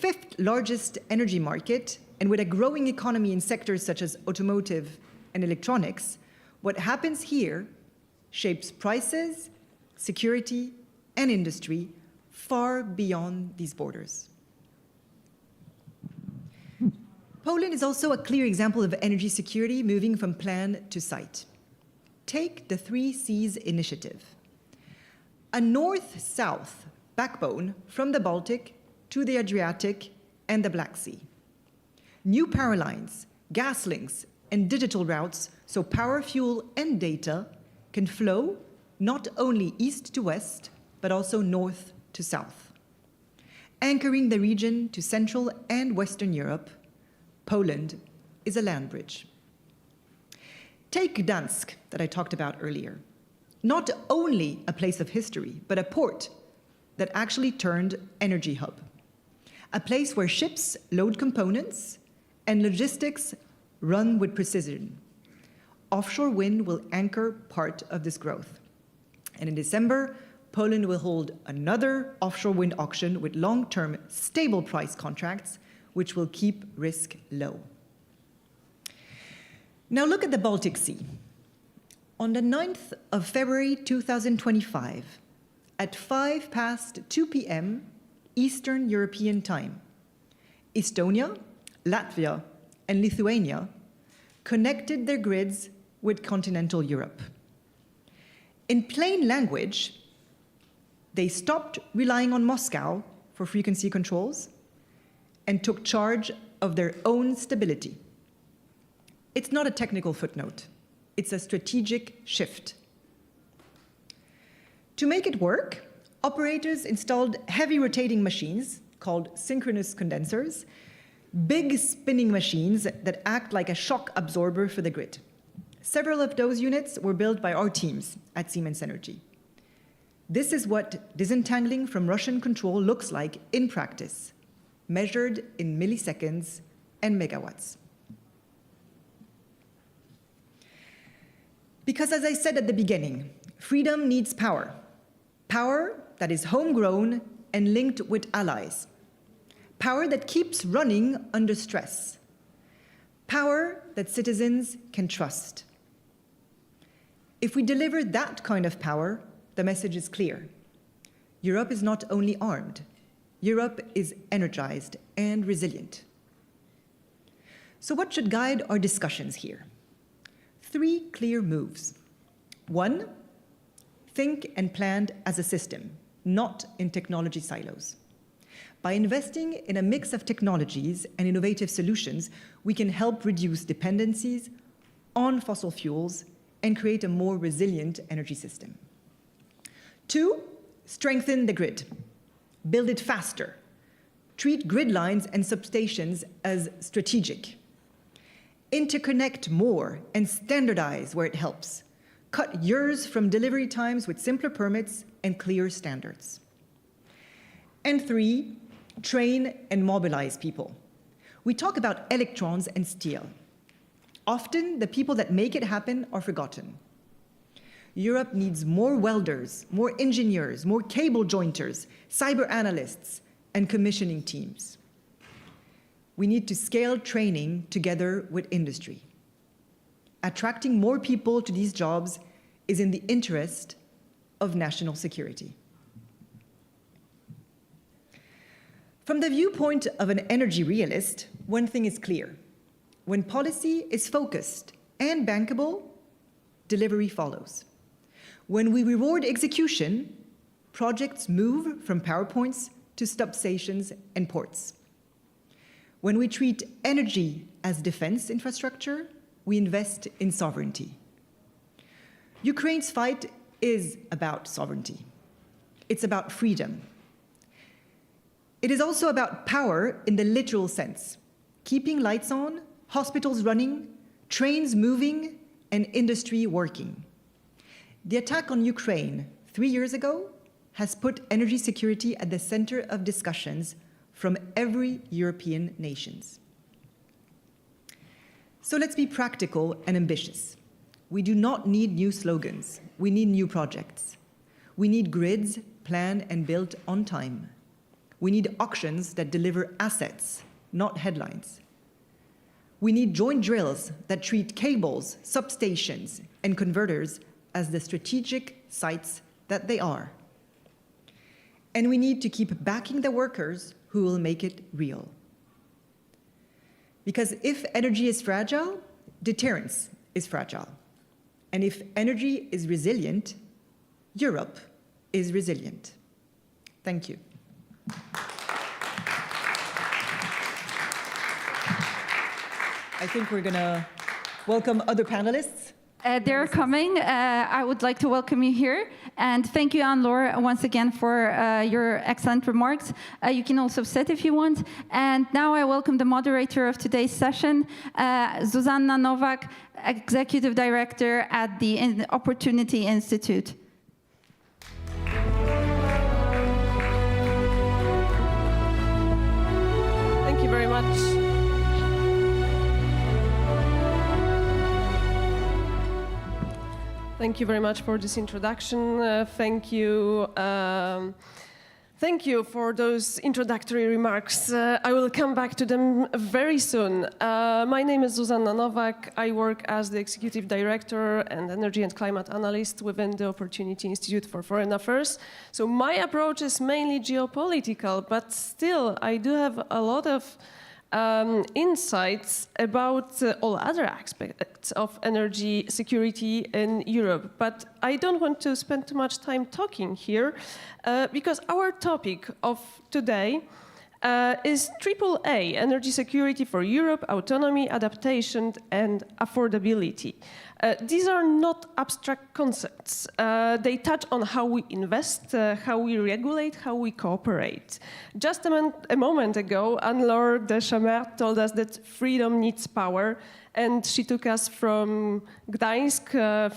fifth largest energy market, and with a growing economy in sectors such as automotive and electronics, what happens here shapes prices, security, and industry far beyond these borders. Poland is also a clear example of energy security moving from plan to site. Take the 3 Seas initiative, a north-south backbone from the Baltic to the Adriatic and the Black Sea. New power lines, gas links, and digital routes so power, fuel, and data can flow not only east to west, but also north to south. Anchoring the region to Central and Western Europe, Poland is a land bridge. Take Gdansk, that I talked about earlier. Not only a place of history, but a port that actually turned energy hub. A place where ships load components and logistics run with precision. Offshore wind will anchor part of this growth. And in December, Poland will hold another offshore wind auction with long-term stable price contracts, which will keep risk low. Now look at the Baltic Sea. On the 9th of February 2025, at 2 p.m. Eastern European time, Estonia, Latvia, and Lithuania connected their grids with continental Europe. In plain language, they stopped relying on Moscow for frequency controls and took charge of their own stability. It's not a technical footnote. It's a strategic shift. To make it work, operators installed heavy rotating machines called synchronous condensers, big spinning machines that act like a shock absorber for the grid. Several of those units were built by our teams at Siemens Energy. This is what disentangling from Russian control looks like in practice, measured in milliseconds and megawatts. Because as I said at the beginning, freedom needs power. Power that is homegrown and linked with allies. Power that keeps running under stress. Power that citizens can trust. If we deliver that kind of power, the message is clear. Europe is not only armed, Europe is energized and resilient. So what should guide our discussions here? 3 clear moves. 1, think and plan as a system, not in technology silos. By investing in a mix of technologies and innovative solutions, we can help reduce dependencies on fossil fuels and create a more resilient energy system. 2, strengthen the grid. Build it faster. Treat grid lines and substations as strategic. Interconnect more and standardize where it helps. Cut years from delivery times with simpler permits and clear standards. And 3, train and mobilize people. We talk about electrons and steel. Often, the people that make it happen are forgotten. Europe needs more welders, more engineers, more cable jointers, cyber analysts, and commissioning teams. We need to scale training together with industry. Attracting more people to these jobs is in the interest of national security. From the viewpoint of an energy realist, one thing is clear. When policy is focused and bankable, delivery follows. When we reward execution, projects move from PowerPoints to substations and ports. When we treat energy as defense infrastructure, we invest in sovereignty. Ukraine's fight is about sovereignty. It's about freedom. It is also about power in the literal sense, keeping lights on, hospitals running, trains moving, and industry working. The attack on Ukraine 3 years ago has put energy security at the center of discussions from every European nation. So let's be practical and ambitious. We do not need new slogans. We need new projects. We need grids planned and built on time. We need auctions that deliver assets, not headlines. We need joint drills that treat cables, substations, and converters as the strategic sites that they are. And we need to keep backing the workers who will make it real. Because if energy is fragile, deterrence is fragile. And if energy is resilient, Europe is resilient. Thank you. I think we're going to welcome other panelists. They're coming. I would like to welcome you here. And thank you, Anne-Laure, once again for your excellent remarks. You can also sit if you want. And now I welcome the moderator of today's session, Zuzanna Nowak, Executive Director at the Opportunity Institute. Thank you very much. Thank you very much for this introduction. Thank you for those introductory remarks. I will come back to them very soon. My name is Zuzanna Nowak. I work as the Executive Director and Energy and Climate Analyst within the Opportunity Institute for Foreign Affairs. So my approach is mainly geopolitical, but still I do have a lot of insights about all other aspects of energy security in Europe. But I don't want to spend too much time talking here because our topic of today is AAA, Energy Security for Europe, Autonomy, Adaptation, and Affordability. These are not abstract concepts. They touch on how we invest, how we regulate, how we cooperate. Just a moment ago, Anne-Laure de Chammard told us that freedom needs power, and she took us from Gdańsk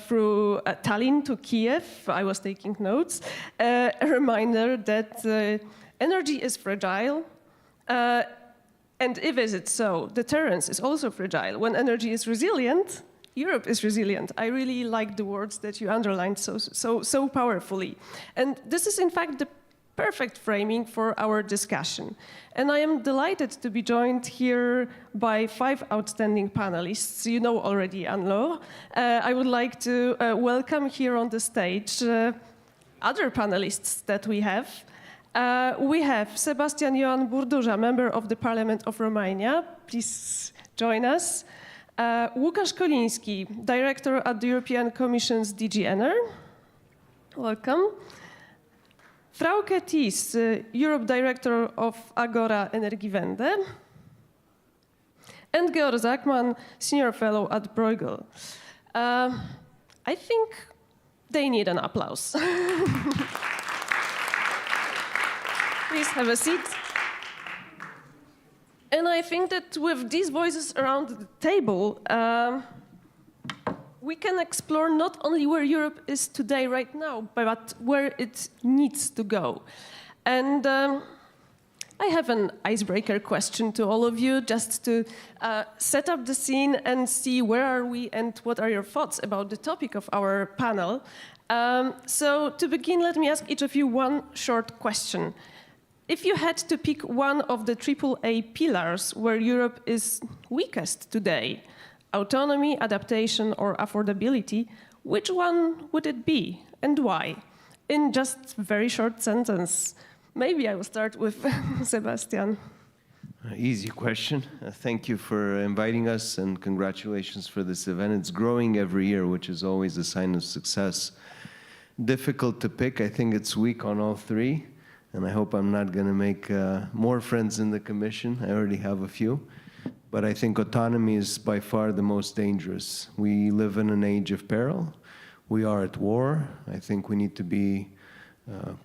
through Tallinn to Kiev. I was taking notes. A reminder that energy is fragile, and if is it so, deterrence is also fragile. When energy is resilient, Europe is resilient. I really like the words that you underlined so powerfully. And this is in fact the perfect framing for our discussion. And I am delighted to be joined here by 5 outstanding panelists. You know already Anne-Laure. I would like to welcome here on the stage other panelists that we have. We have Sebastian-Ioan Burduja, member of the Parliament of Romania. Please join us. Łukasz Koliński, Director at the European Commission's DG ENERG. Welcome. Frauke Thies, Europe Director of Agora Energiewende. And Georg Zachmann, Senior Fellow at Bruegel. I think they need an applause. Please have a seat. And I think that with these voices around the table, we can explore not only where Europe is today, right now, but where it needs to go. And I have an icebreaker question to all of you, just to set up the scene and see where are we and what are your thoughts about the topic of our panel. So to begin, let me ask each of you one short question. If you had to pick one of the AAA pillars where Europe is weakest today, autonomy, adaptation, or affordability, which one would it be and why? In just a very short sentence. Maybe I will start with Sebastian. Easy question. Thank you for inviting us and congratulations for this event. It's growing every year, which is always a sign of success. Difficult to pick. I think it's weak on all 3. And I hope I'm not going to make more friends in the Commission. I already have a few. But I think autonomy is by far the most dangerous. We live in an age of peril. We are at war. I think we need to be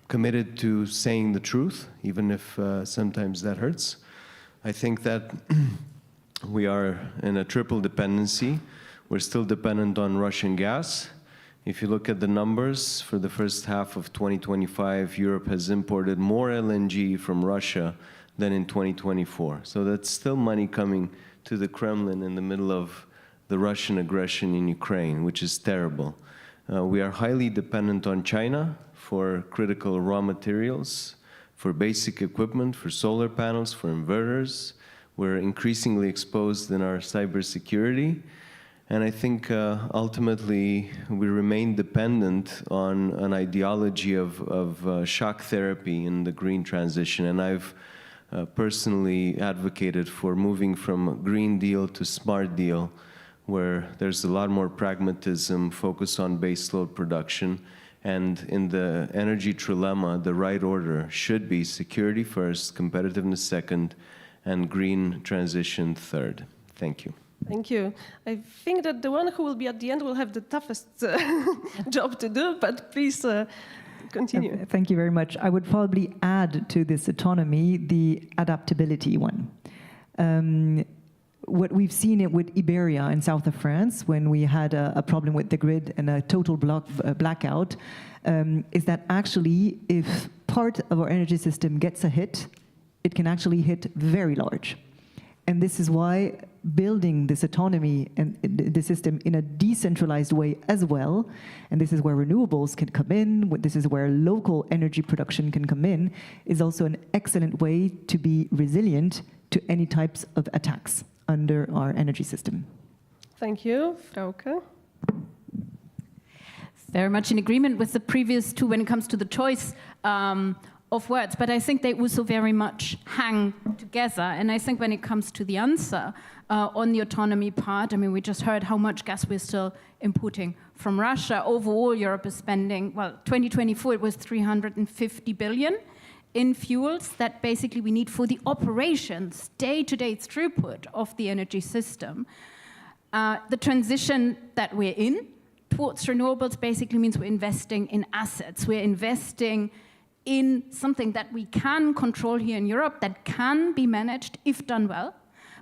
committed to saying the truth, even if sometimes that hurts. I think that we are in a triple dependency. We're still dependent on Russian gas. If you look at the numbers, for the first half of 2025, Europe has imported more LNG from Russia than in 2024. So that's still money coming to the Kremlin in the middle of the Russian aggression in Ukraine, which is terrible. We are highly dependent on China for critical raw materials, for basic equipment, for solar panels, for inverters. We're increasingly exposed in our cybersecurity. And I think ultimately we remain dependent on an ideology of shock therapy in the green transition. And I've personally advocated for moving from Green Deal to Smart Deal, where there's a lot more pragmatism, focus on baseload production. And in the energy trilemma, the right order should be security first, competitiveness second, and green transition third. Thank you. Thank you. I think that the one who will be at the end will have the toughest job to do, but please continue. Thank you very much. I would probably add to this autonomy the adaptability one. What we've seen it with Iberia in south of France, when we had a problem with the grid and a total blackout, is that actually if part of our energy system gets a hit, it can actually hit very large. And this is why building this autonomy and the system in a decentralized way as well, and this is where renewables can come in, this is where local energy production can come in, is also an excellent way to be resilient to any types of attacks under our energy system. Thank you, Frauke. Very much in agreement with the previous two when it comes to the choice of words, but I think they also very much hang together. And I think when it comes to the answer on the autonomy part, I mean, we just heard how much gas we're still importing from Russia. Overall, Europe is spending, well, 2024, it was 350 billion in fuels that basically we need for the operations, day-to-day throughput of the energy system. The transition that we're in towards renewables basically means we're investing in assets. We're investing in something that we can control here in Europe, that can be managed if done well,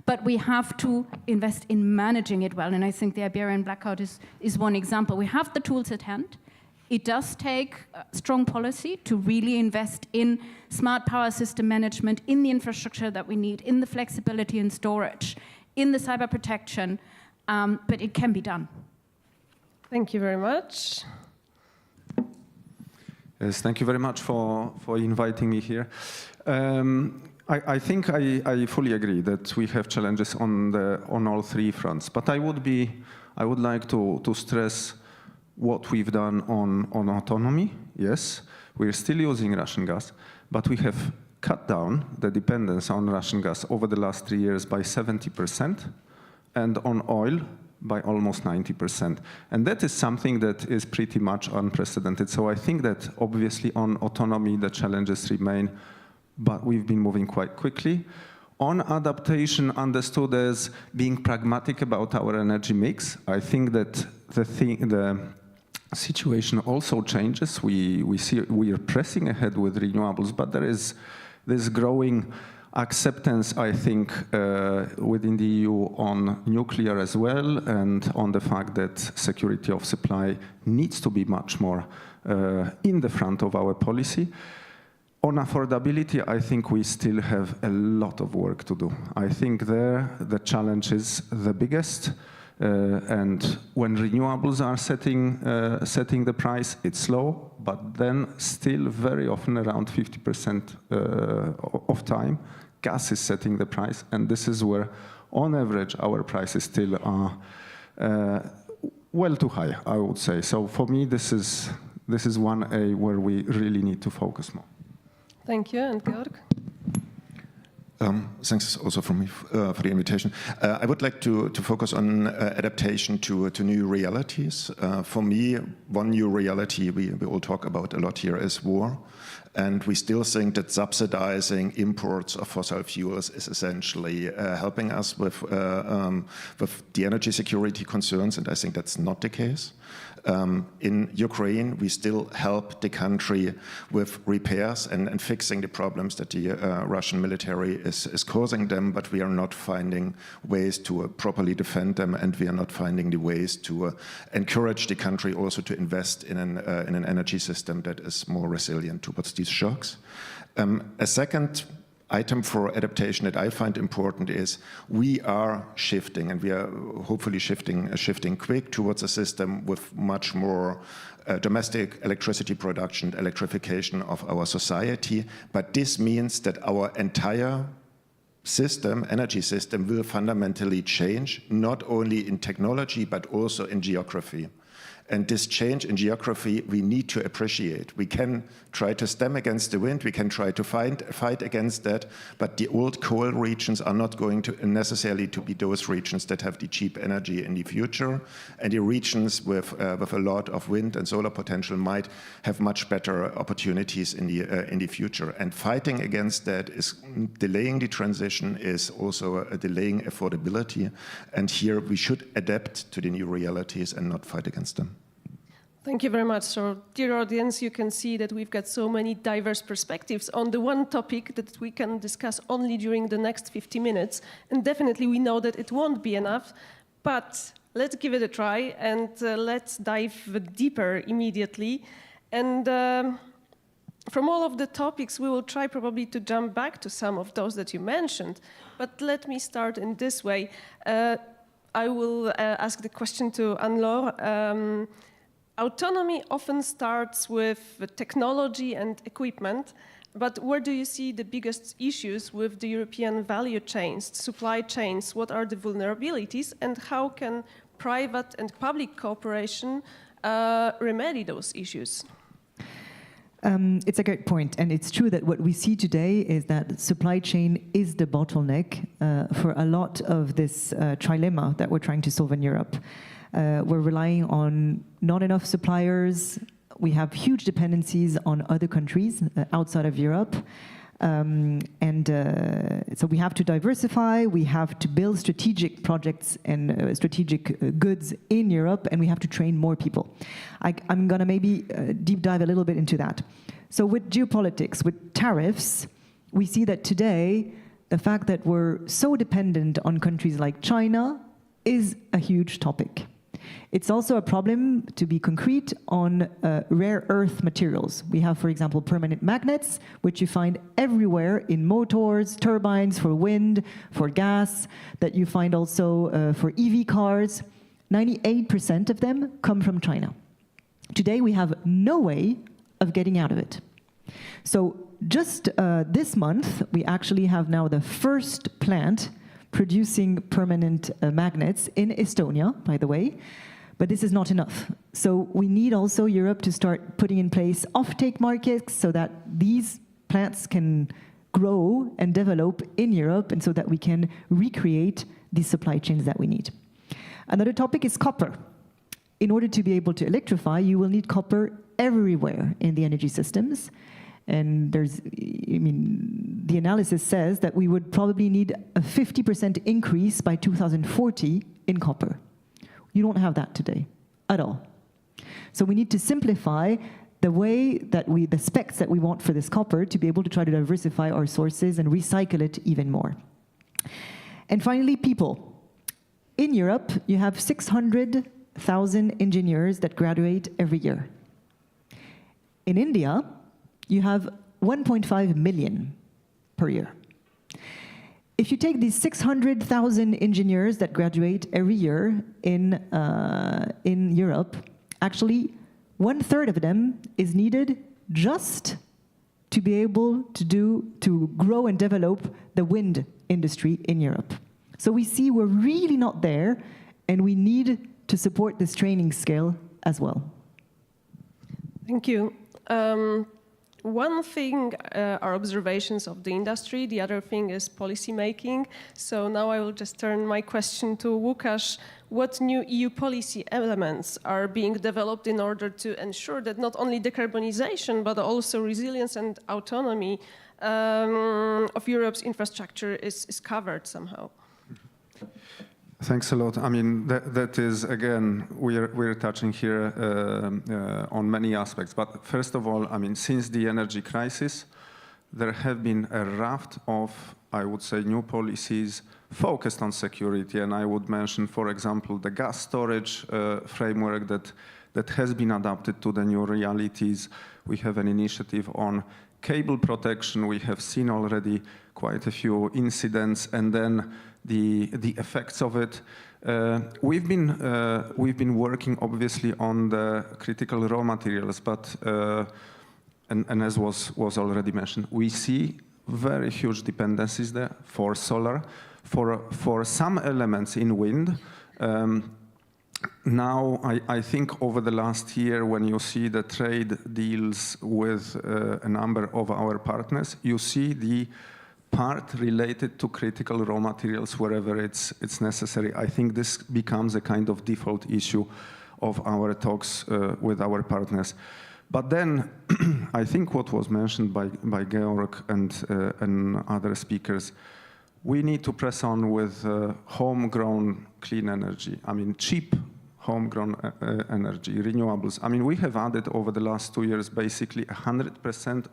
but we have to invest in managing it well. And I think the Iberian blackout is one example. We have the tools at hand. It does take strong policy to really invest in smart power system management, in the infrastructure that we need, in the flexibility and storage, in the cyber protection, but it can be done. Thank you very much. Yes, thank you very much for inviting me here. I think I fully agree that we have challenges on all three fronts, but I would like to stress what we've done on autonomy. Yes, we're still using Russian gas, but we have cut down the dependence on Russian gas over the last 3 years by 70%, and on oil by almost 90%. And that is something that is pretty much unprecedented. So I think that obviously on autonomy, the challenges remain, but we've been moving quite quickly. On adaptation, understood as being pragmatic about our energy mix, I think that the situation also changes. We see we are pressing ahead with renewables, but there is this growing acceptance, I think, within the EU on nuclear as well, and on the fact that security of supply needs to be much more in the front of our policy. On affordability, I think we still have a lot of work to do. I think there the challenge is the biggest, and when renewables are setting the price, it's low, but then still very often around 50% of time, gas is setting the price, and this is where, on average, our prices still are well too high, I would say. So for me, this is one area where we really need to focus more. Thank you, and Georg. Thanks also from me for the invitation. I would like to focus on adaptation to new realities. For me, one new reality we all talk about a lot here is war. And we still think that subsidizing imports of fossil fuels is essentially helping us with the energy security concerns, and I think that's not the case. In Ukraine, we still help the country with repairs and fixing the problems that the Russian military is causing them, but we are not finding ways to properly defend them, and we are not finding the ways to encourage the country also to invest in an energy system that is more resilient towards these shocks. A second item for adaptation that I find important is we are shifting, and we are hopefully shifting quick towards a system with much more domestic electricity production, electrification of our society. But this means that our entire system, energy system, will fundamentally change, not only in technology, but also in geography. And this change in geography, we need to appreciate. We can try to stem against the wind, we can try to fight against that, but the old coal regions are not going to necessarily to be those regions that have the cheap energy in the future. And the regions with a lot of wind and solar potential might have much better opportunities in the future. And fighting against that is delaying the transition, is also delaying affordability. And here we should adapt to the new realities and not fight against them. Thank you very much. So, dear audience, you can see that we've got so many diverse perspectives on the one topic that we can discuss only during the next 50 minutes. And definitely we know that it won't be enough, but let's give it a try and let's dive deeper immediately. And from all of the topics, we will try probably to jump back to some of those that you mentioned. But let me start in this way. I will ask the question to Anne-Laure. Autonomy often starts with the technology and equipment, but where do you see the biggest issues with the European value chains, supply chains? What are the vulnerabilities, and how can private and public cooperation remedy those issues? It's a great point, and it's true that what we see today is that supply chain is the bottleneck for a lot of this trilemma that we're trying to solve in Europe. We're relying on not enough suppliers. We have huge dependencies on other countries outside of Europe. So we have to diversify, we have to build strategic projects and strategic goods in Europe, and we have to train more people. I'm going to maybe deep dive a little bit into that. So with geopolitics, with tariffs, we see that today, the fact that we're so dependent on countries like China is a huge topic. It's also a problem, to be concrete, on rare earth materials. We have, for example, permanent magnets, which you find everywhere in motors, turbines for wind, for gas, that you find also for EV cars. 98% of them come from China. Today, we have no way of getting out of it. So just this month, we actually have now the first plant producing permanent magnets in Estonia, by the way, but this is not enough. So we need also Europe to start putting in place off-take markets so that these plants can grow and develop in Europe, and so that we can recreate these supply chains that we need. Another topic is copper. In order to be able to electrify, you will need copper everywhere in the energy systems. And the analysis says that we would probably need a 50% increase by 2040 in copper. You don't have that today at all. So we need to simplify the way that the specs that we want for this copper to be able to try to diversify our sources and recycle it even more. And finally, people. In Europe, you have 600,000 engineers that graduate every year. In India, you have 1.5 million per year. If you take these 600,000 engineers that graduate every year in Europe, actually 1/3 of them is needed just to be able to grow and develop the wind industry in Europe. So we see we're really not there, and we need to support this training scale as well. Thank you. One thing are observations of the industry, the other thing is policy making. So now I will just turn my question to Łukasz. What new EU policy elements are being developed in order to ensure that not only decarbonization, but also resilience and autonomy of Europe's infrastructure is covered somehow? Thanks a lot. I mean, that is, again, we're touching here on many aspects. But first of all, I mean, since the energy crisis, there have been a raft of, I would say, new policies focused on security. And I would mention, for example, the gas storage framework that has been adapted to the new realities. We have an initiative on cable protection, we have seen already quite a few incidents, and then the effects of it. We've been working obviously on the critical raw materials, but and as was already mentioned, we see very huge dependencies there for solar, for some elements in wind. Now, I think over the last year, when you see the trade deals with a number of our partners, you see the part related to critical raw materials wherever it's necessary. I think this becomes a kind of default issue of our talks with our partners. But then, I think what was mentioned by Georg and other speakers, we need to press on with homegrown clean energy. I mean, cheap homegrown energy, renewables. I mean, we have added over the last 2 years basically 100%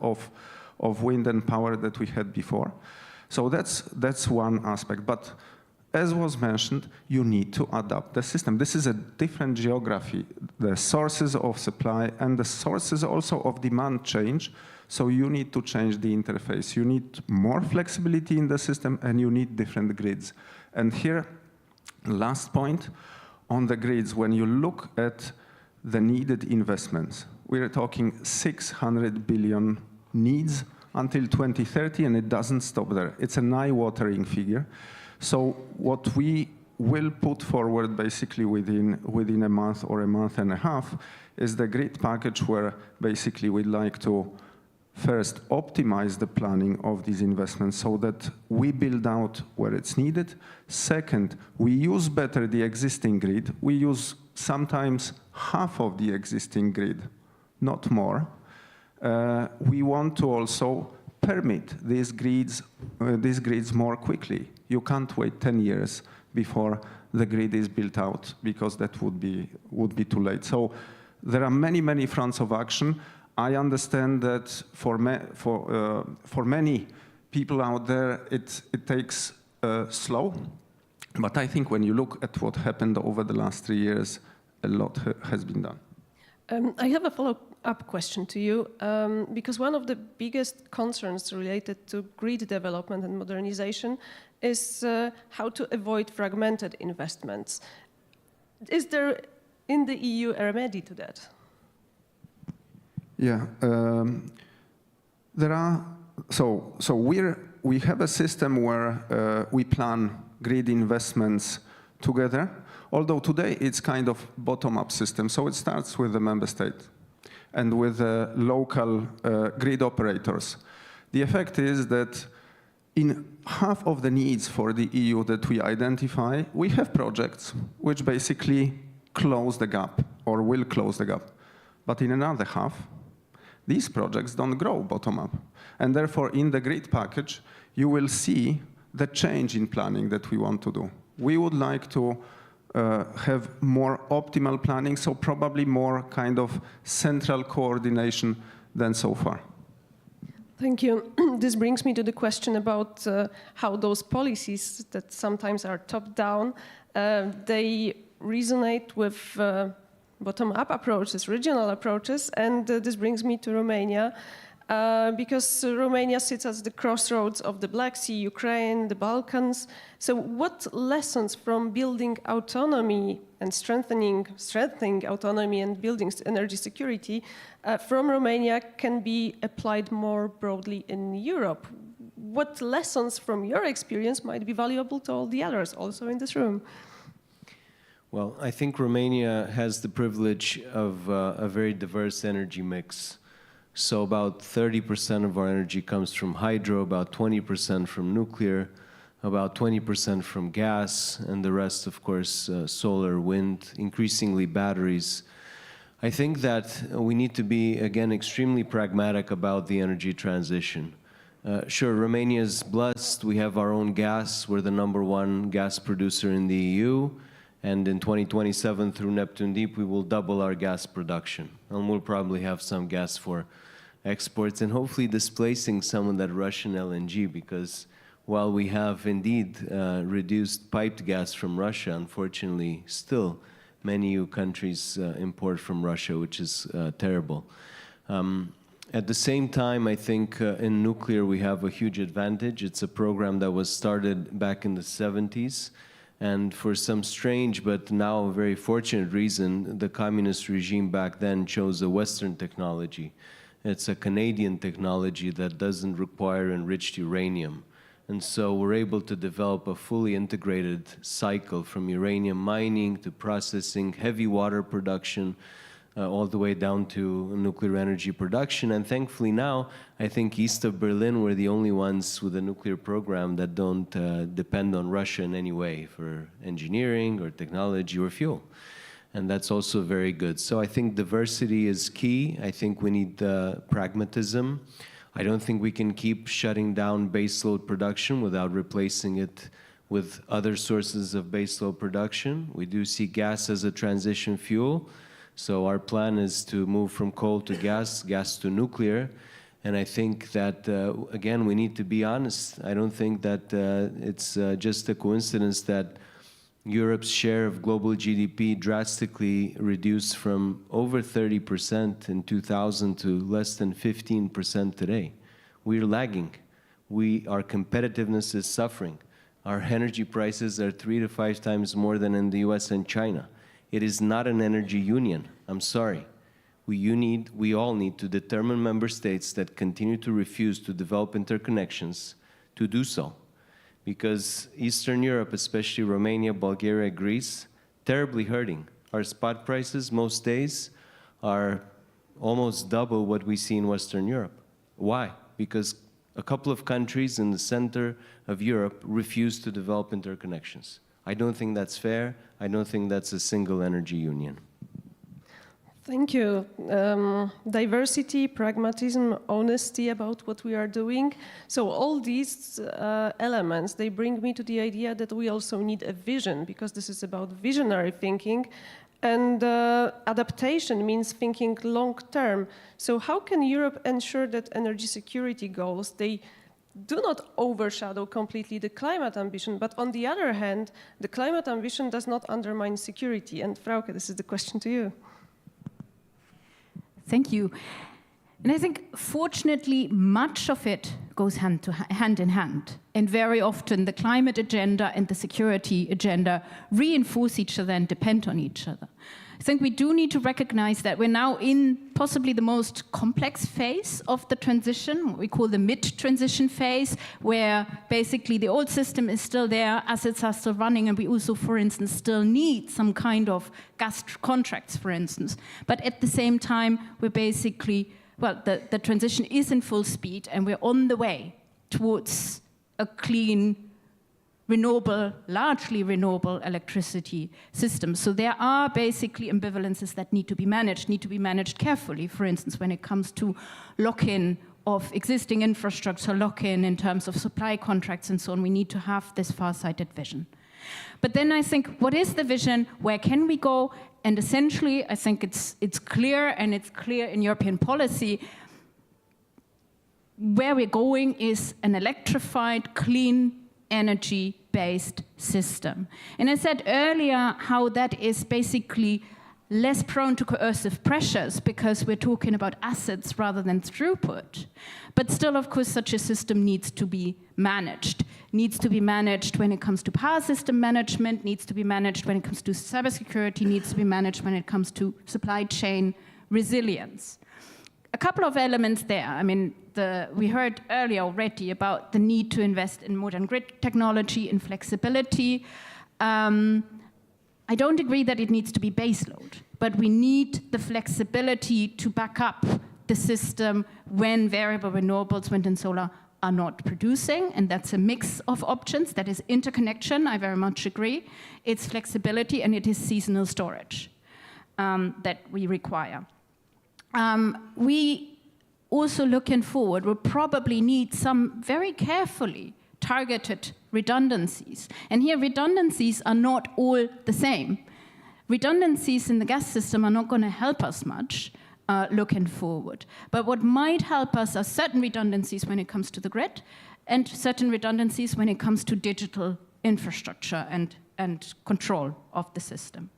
of wind and power that we had before. So that's one aspect. But as was mentioned, you need to adapt the system. This is a different geography. The sources of supply and the sources also of demand change. So you need to change the interface. You need more flexibility in the system, and you need different grids. And here, last point, on the grids, when you look at the needed investments, we're talking 600 billion needs until 2030, and it doesn't stop there. It's an eye-watering figure. So what we will put forward basically within a month or a month and a half is the grid package, where basically we'd like to first optimize the planning of these investments so that we build out where it's needed. Second, we use better the existing grid. We use sometimes half of the existing grid, not more. We want to also permit these grids more quickly. You can't wait 10 years before the grid is built out, because that would be too late. So there are many fronts of action. I understand that for many people out there, it takes slow. But I think when you look at what happened over the last 3 years, a lot has been done. I have a follow-up question to you, because one of the biggest concerns related to grid development and modernization is how to avoid fragmented investments. Is there in the EU a remedy to that? Yeah, there are. So we have a system where we plan grid investments together. Although today it's kind of bottom-up system, so it starts with the member state and with local grid operators. The effect is that in half of the needs for the EU that we identify, we have projects which basically close the gap or will close the gap. But in another half, these projects don't grow bottom-up. And therefore, in the grid package, you will see the change in planning that we want to do. We would like to have more optimal planning, so probably more kind of central coordination than so far. Thank you. This brings me to the question about how those policies that sometimes are top-down, they resonate with bottom-up approaches, regional approaches, and this brings me to Romania, because Romania sits at the crossroads of the Black Sea, Ukraine, the Balkans. So what lessons from building autonomy and strengthening autonomy and building energy security from Romania can be applied more broadly in Europe? What lessons from your experience might be valuable to all the others also in this room? Well, I think Romania has the privilege of a very diverse energy mix. So about 30% of our energy comes from hydro, about 20% from nuclear, about 20% from gas, and the rest, of course, solar, wind, increasingly batteries. I think that we need to be, again, extremely pragmatic about the energy transition. Sure, Romania is blessed. We have our own gas. We're the #1 gas producer in the EU. And in 2027, through Neptune Deep, we will double our gas production. And we'll probably have some gas for exports, and hopefully displacing some of that Russian LNG, because while we have indeed reduced piped gas from Russia, unfortunately, still many EU countries import from Russia, which is terrible. At the same time, I think in nuclear we have a huge advantage. It's a program that was started back in the 70s. And for some strange but now very fortunate reason, the communist regime back then chose a Western technology. It's a Canadian technology that doesn't require enriched uranium. And so we're able to develop a fully integrated cycle from uranium mining to processing, heavy water production, all the way down to nuclear energy production. And thankfully now, I think east of Berlin, we're the only ones with a nuclear program that don't depend on Russia in any way for engineering or technology or fuel. And that's also very good. So I think diversity is key. I think we need pragmatism. I don't think we can keep shutting down baseload production without replacing it with other sources of baseload production. We do see gas as a transition fuel. So our plan is to move from coal to gas, gas to nuclear. And I think that, again, we need to be honest. I don't think that it's just a coincidence that Europe's share of global GDP drastically reduced from over 30% in 2000 to less than 15% today. We're lagging. Our competitiveness is suffering. Our energy prices are 3 to 5 times more than in the US and China. It is not an energy union. I'm sorry. We all need to determine member states that continue to refuse to develop interconnections to do so. Because Eastern Europe, especially Romania, Bulgaria, Greece, terribly hurting. Our spot prices most days are almost double what we see in Western Europe. Why? Because a couple of countries in the center of Europe refuse to develop interconnections. I don't think that's fair. I don't think that's a single energy union. Thank you. Diversity, pragmatism, honesty about what we are doing. So all these elements, they bring me to the idea that we also need a vision, because this is about visionary thinking. And adaptation means thinking long term. So how can Europe ensure that energy security goals, they do not overshadow completely the climate ambition, but on the other hand, the climate ambition does not undermine security? And Frauke, this is the question to you. Thank you. And I think, fortunately, much of it goes hand in hand. And very often, the climate agenda and the security agenda reinforce each other and depend on each other. I think we do need to recognize that we're now in possibly the most complex phase of the transition, what we call the mid-transition phase, where basically the old system is still there, assets are still running, and we also, for instance, still need some kind of gas contracts, for instance. But at the same time, we're basically, well, the transition is in full speed, and we're on the way towards a clean, renewable, largely renewable electricity system. So there are basically ambivalences that need to be managed carefully. For instance, when it comes to lock-in of existing infrastructure, lock-in in terms of supply contracts and so on, we need to have this far-sighted vision. But then I think, what is the vision? Where can we go? And essentially, I think it's clear, and it's clear in European policy, where we're going is an electrified, clean, energy-based system. And I said earlier how that is basically less prone to coercive pressures because we're talking about assets rather than throughput. But still, of course, such a system needs to be managed. Needs to be managed when it comes to power system management, needs to be managed when it comes to cybersecurity, needs to be managed when it comes to supply chain resilience. A couple of elements there. I mean, we heard earlier already about the need to invest in modern grid technology and flexibility. I don't agree that it needs to be baseload, but we need the flexibility to back up the system when variable renewables, wind and solar, are not producing, and that's a mix of options. That is interconnection, I very much agree. It's flexibility, and it is seasonal storage that we require. We also, looking forward, will probably need some very carefully targeted redundancies. And here, redundancies are not all the same. Redundancies in the gas system are not going to help us much looking forward. But what might help us are certain redundancies when it comes to the grid, and certain redundancies when it comes to digital infrastructure and control of the system.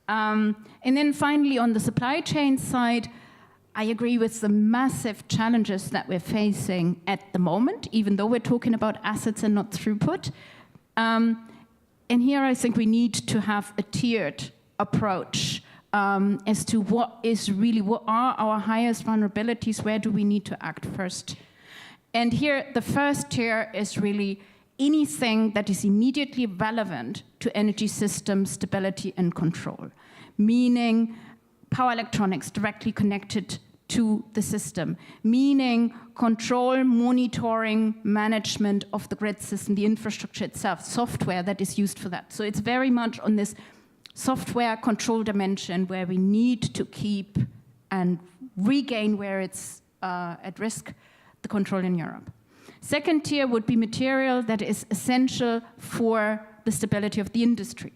And then finally, on the supply chain side, I agree with the massive challenges that we're facing at the moment, even though we're talking about assets and not throughput. And here I think we need to have a tiered approach as to what are our highest vulnerabilities, where do we need to act first. And here the first tier is really anything that is immediately relevant to energy system stability and control, meaning power electronics directly connected to the system, meaning control, monitoring, management of the grid system, the infrastructure itself, software that is used for that. So it's very much on this software control dimension where we need to keep and regain where it's at risk, the control in Europe. Second tier would be material that is essential for the stability of the industry.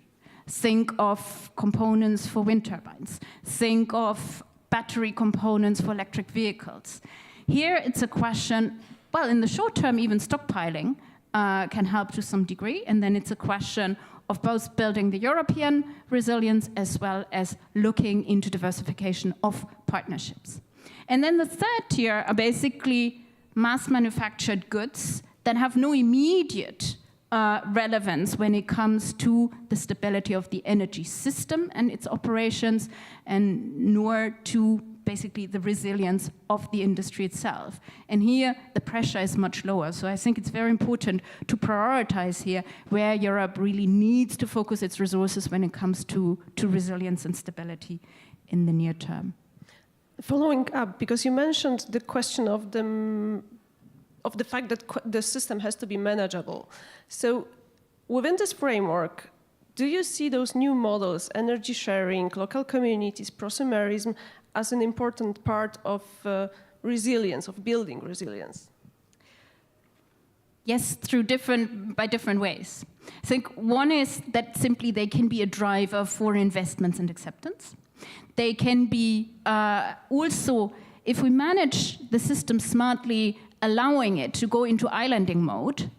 Think of components for wind turbines. Think of battery components for electric vehicles. Here it's a question, well, in the short term, even stockpiling can help to some degree, and then it's a question of both building the European resilience as well as looking into diversification of partnerships. And then the third tier are basically mass manufactured goods that have no immediate relevance when it comes to the stability of the energy system and its operations, and nor to basically the resilience of the industry itself. And here the pressure is much lower. So I think it's very important to prioritize here where Europe really needs to focus its resources when it comes to resilience and stability in the near term. Following up, because you mentioned the question of the fact that the system has to be manageable. So within this framework, do you see those new models, energy sharing, local communities, prosumerism, as an important part of resilience, of building resilience? Yes, by different ways. I think one is that simply they can be a driver for investments and acceptance. They can be also, if we manage the system smartly, allowing it to go into islanding mode,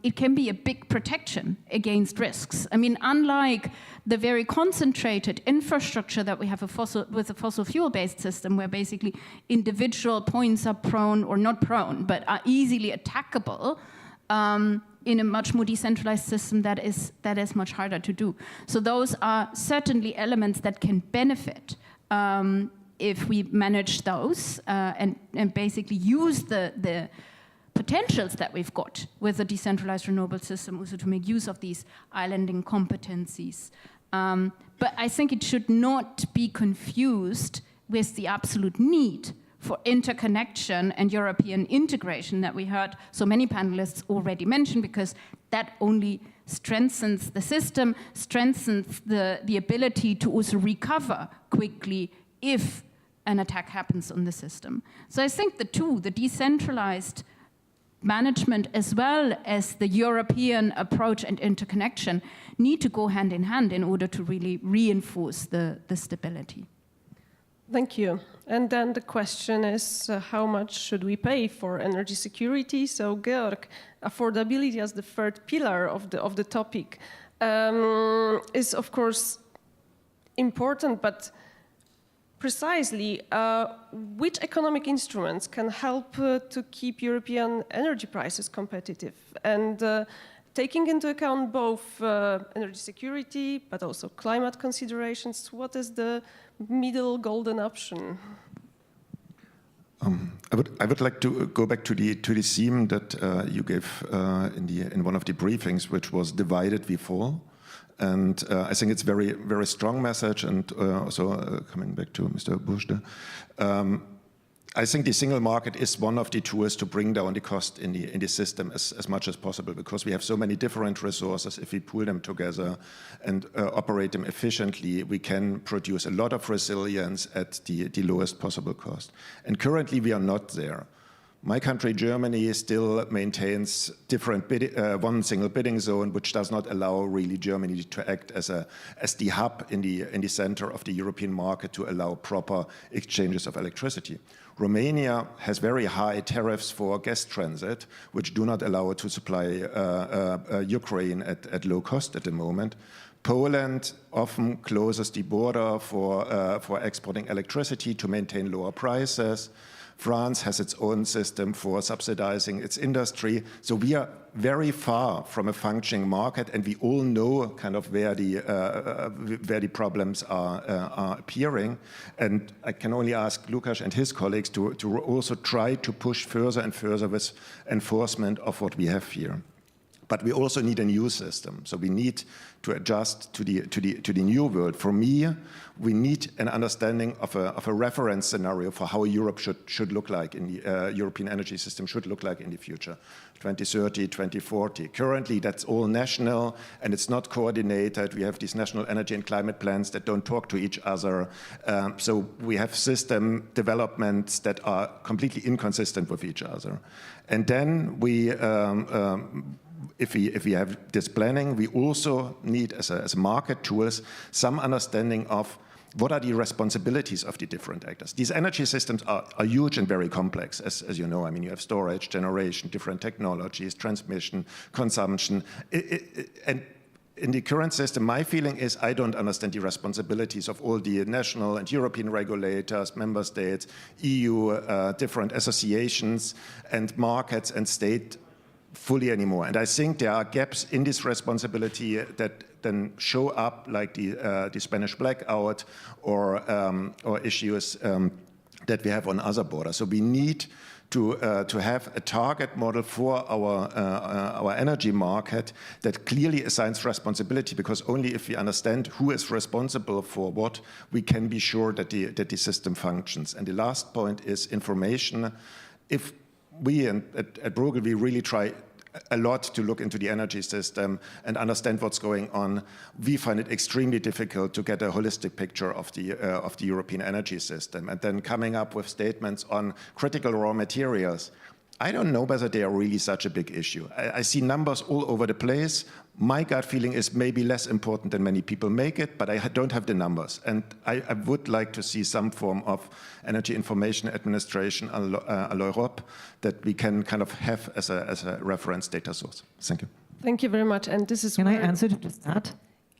it can be a big protection against risks. I mean, unlike the very concentrated infrastructure that we have with a fossil fuel-based system, where basically individual points are prone, or not prone, but are easily attackable, in a much more decentralized system that is much harder to do. So those are certainly elements that can benefit if we manage those and basically use the potentials that we've got with a decentralized renewable system also to make use of these islanding competencies. But I think it should not be confused with the absolute need for interconnection and European integration that we heard so many panelists already mention, because that only strengthens the system, strengthens the ability to also recover quickly if an attack happens on the system. So I think the decentralized management as well as the European approach and interconnection need to go hand in hand in order to really reinforce the stability. Thank you. And then the question is, how much should we pay for energy security? So Georg, affordability as the third pillar of the topic is of course important, but precisely, which economic instruments can help to keep European energy prices competitive? And taking into account both energy security, but also climate considerations, what is the middle golden option? I would like to go back to the theme that you gave in one of the briefings, which was divided we fall. And I think it's very, very strong message. And also coming back to Mr. Burduja, I think the single market is one of the tools to bring down the cost in the system as much as possible, because we have so many different resources. If we pool them together and operate them efficiently, we can produce a lot of resilience at the lowest possible cost. And currently we are not there. My country, Germany, still maintains different one single bidding zone, which does not allow really Germany to act as the hub in the center of the European market to allow proper exchanges of electricity. Romania has very high tariffs for gas transit, which do not allow it to supply Ukraine at low cost at the moment. Poland often closes the border for exporting electricity to maintain lower prices. France has its own system for subsidizing its industry. So we are very far from a functioning market, and we all know kind of where the problems are appearing. And I can only ask Łukasz and his colleagues to also try to push further and further with enforcement of what we have here. But we also need a new system. So we need to adjust to the new world. For me, we need an understanding of a reference scenario for how Europe should look like in the European energy system should look like in the future, 2030, 2040. Currently, that's all national and it's not coordinated. We have these national energy and climate plans that don't talk to each other. So we have system developments that are completely inconsistent with each other. And then we if we have this planning, we also need, as market tools, some understanding of what are the responsibilities of the different actors. These energy systems are huge and very complex, as you know. I mean, you have storage, generation, different technologies, transmission, consumption. And in the current system, my feeling is I don't understand the responsibilities of all the national and European regulators, member states, EU, different associations and markets and state fully anymore. And I think there are gaps in this responsibility that then show up, like the Spanish blackout or issues that we have on other borders. So we need to have a target model for our energy market that clearly assigns responsibility, because only if we understand who is responsible for what, we can be sure that the system functions. And the last point is information. If we at Bruegel, we really try a lot to look into the energy system and understand what's going on. We find it extremely difficult to get a holistic picture of the European energy system. And then coming up with statements on critical raw materials, I don't know whether they are really such a big issue. I see numbers all over the place. My gut feeling is maybe less important than many people make it, but I don't have the numbers. And I would like to see some form of energy information administration à l'Europe that we can kind of have as a reference data source. Thank you. Thank you very much. And this is Can I answer to just that?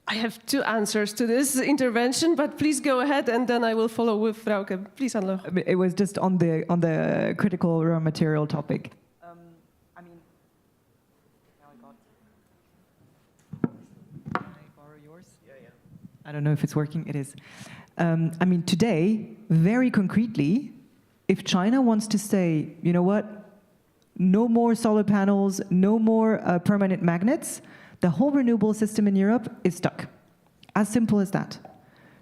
I have two answers to this intervention, but please go ahead, and then I will follow with Frauke. Please, Anne-Laure. It was just on the critical raw material topic. I mean, now I got. Can I borrow yours? Yeah. I don't know if it's working. It is. I mean, today, very concretely, if China wants to say, you know what, no more solar panels, no more permanent magnets, the whole renewable system in Europe is stuck. As simple as that.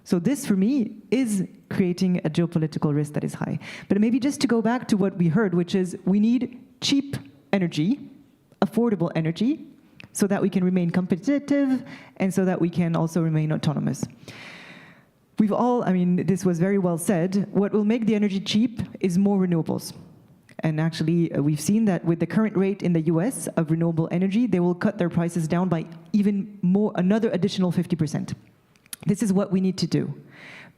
So this, for me, is creating a geopolitical risk that is high. But maybe just to go back to what we heard, which is we need cheap energy, affordable energy, so that we can remain competitive and so that we can also remain autonomous. We've all, I mean, this was very well said, what will make the energy cheap is more renewables. And actually, we've seen that with the current rate in the US of renewable energy, they will cut their prices down by even more, another additional 50%. This is what we need to do.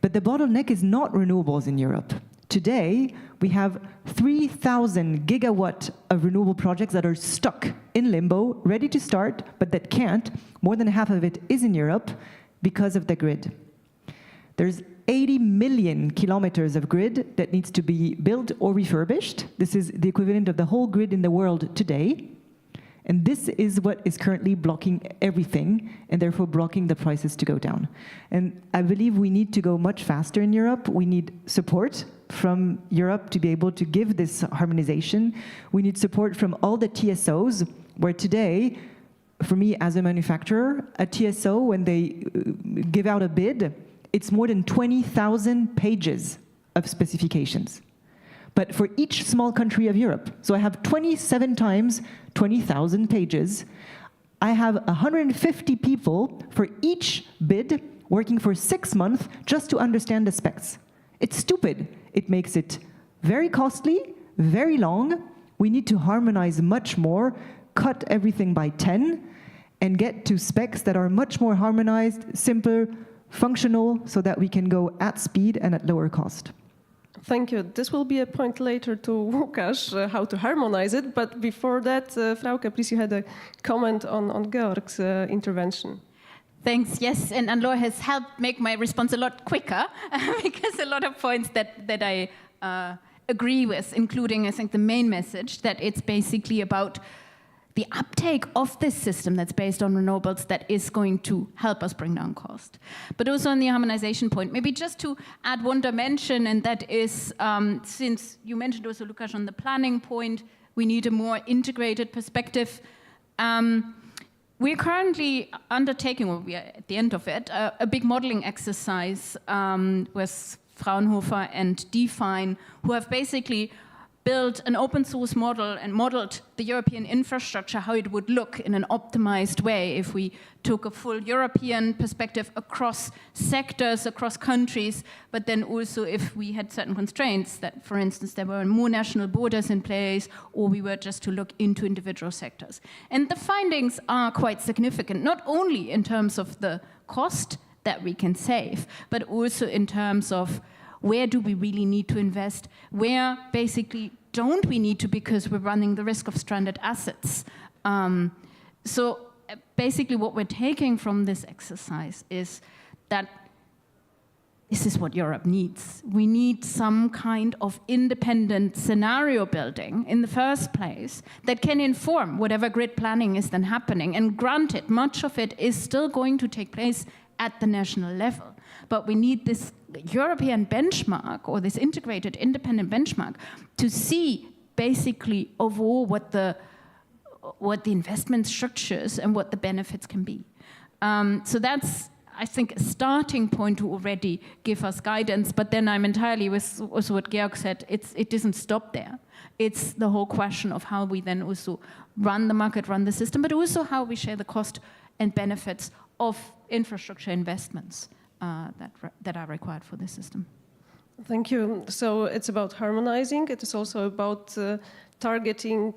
But the bottleneck is not renewables in Europe. Today, we have 3,000 gigawatt of renewable projects that are stuck in limbo, ready to start, but that can't. More than half of it is in Europe because of the grid. There's 80 million kilometers of grid that needs to be built or refurbished. This is the equivalent of the whole grid in the world today. And this is what is currently blocking everything, and therefore blocking the prices to go down. And I believe we need to go much faster in Europe. We need support from Europe to be able to give this harmonization. We need support from all the TSOs, where today, for me as a manufacturer, a TSO, when they give out a bid, it's more than 20,000 pages of specifications. But for each small country of Europe, so I have 27 times 20,000 pages. I have 150 people for each bid working for 6 months just to understand the specs. It's stupid. It makes it very costly, very long, We need to harmonize much more, cut everything by 10, and get to specs that are much more harmonized, simpler, functional, so that we can go at speed and at lower cost. Thank you. This will be a point later to Łukasz, how to harmonize it. But before that, Frauke, please, you had a comment on Georg's intervention. Thanks, yes, and Anne-Laure has helped make my response a lot quicker because a lot of points that I agree with, including, I think, the main message that it's basically about the uptake of this system that's based on renewables that is going to help us bring down cost. But also on the harmonization point, maybe just to add one dimension, and that is, since you mentioned also, Łukasz, on the planning point, we need a more integrated perspective. We're currently undertaking, well, we are at the end of it, a big modeling exercise with Fraunhofer and Define, who have basically built an open source model and modeled the European infrastructure, how it would look in an optimized way if we took a full European perspective across sectors, across countries, but then also if we had certain constraints that, for instance, there were more national borders in place, or we were just to look into individual sectors. And the findings are quite significant, not only in terms of the cost that we can save, but also in terms of where do we really need to invest, where basically don't we need to because we're running the risk of stranded assets. So basically what we're taking from this exercise is that this is what Europe needs. We need some kind of independent scenario building in the first place that can inform whatever grid planning is then happening. And granted, much of it is still going to take place at the national level. But we need this European benchmark, or this integrated independent benchmark, to see basically overall what the investment structures and what the benefits can be. So that's, I think, a starting point to already give us guidance. But then I'm entirely with also what Georg said. It doesn't stop there. It's the whole question of how we then also run the market, run the system, but also how we share the cost and benefits of infrastructure investments that are required for this system. Thank you. So it's about harmonizing. It is also about targeting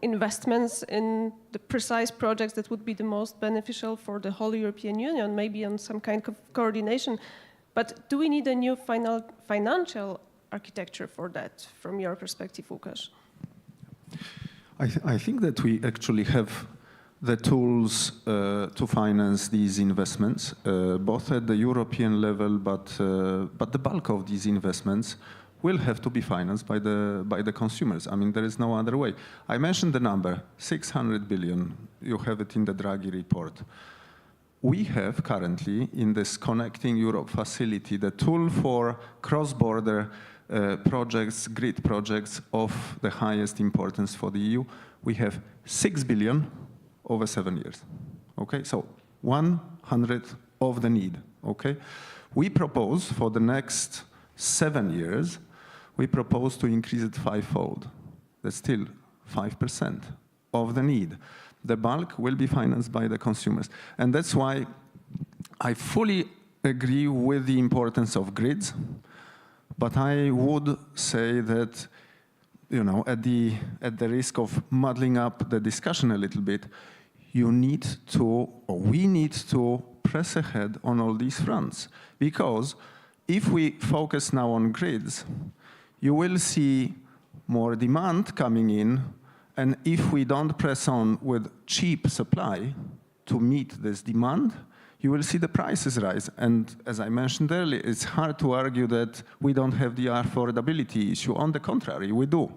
investments in the precise projects that would be the most beneficial for the whole European Union, maybe on some kind of coordination. But do we need a new financial architecture for that, from your perspective, Łukasz? I think that we actually have the tools to finance these investments, both at the European level, but the bulk of these investments will have to be financed by the consumers. I mean, there is no other way. I mentioned the number, 600 billion. You have it in the Draghi report. We have currently, in this Connecting Europe facility, the tool for cross-border projects, grid projects of the highest importance for the EU. We have 6 billion over 7 years, okay? So 100 of the need, okay? We propose for the next 7 years, we propose to increase it 5-fold. That's still 5% of the need. The bulk will be financed by the consumers. And that's why I fully agree with the importance of grids, but I would say that, you know, at the risk of muddling up the discussion a little bit, you need to, or we need to press ahead on all these fronts. Because if we focus now on grids, you will see more demand coming in, and if we don't press on with cheap supply to meet this demand, you will see the prices rise. And as I mentioned earlier, it's hard to argue that we don't have the affordability issue. On the contrary, we do.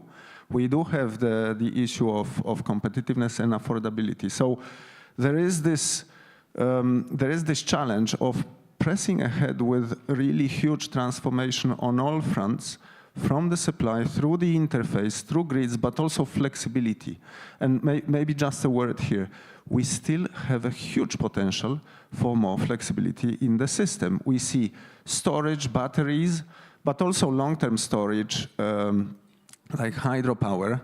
We do have the issue of competitiveness and affordability. So there is this challenge of pressing ahead with really huge transformation on all fronts, from the supply, through the interface, through grids, but also flexibility. And maybe just a word here. We still have a huge potential for more flexibility in the system. We see storage, batteries, but also long-term storage, like hydropower,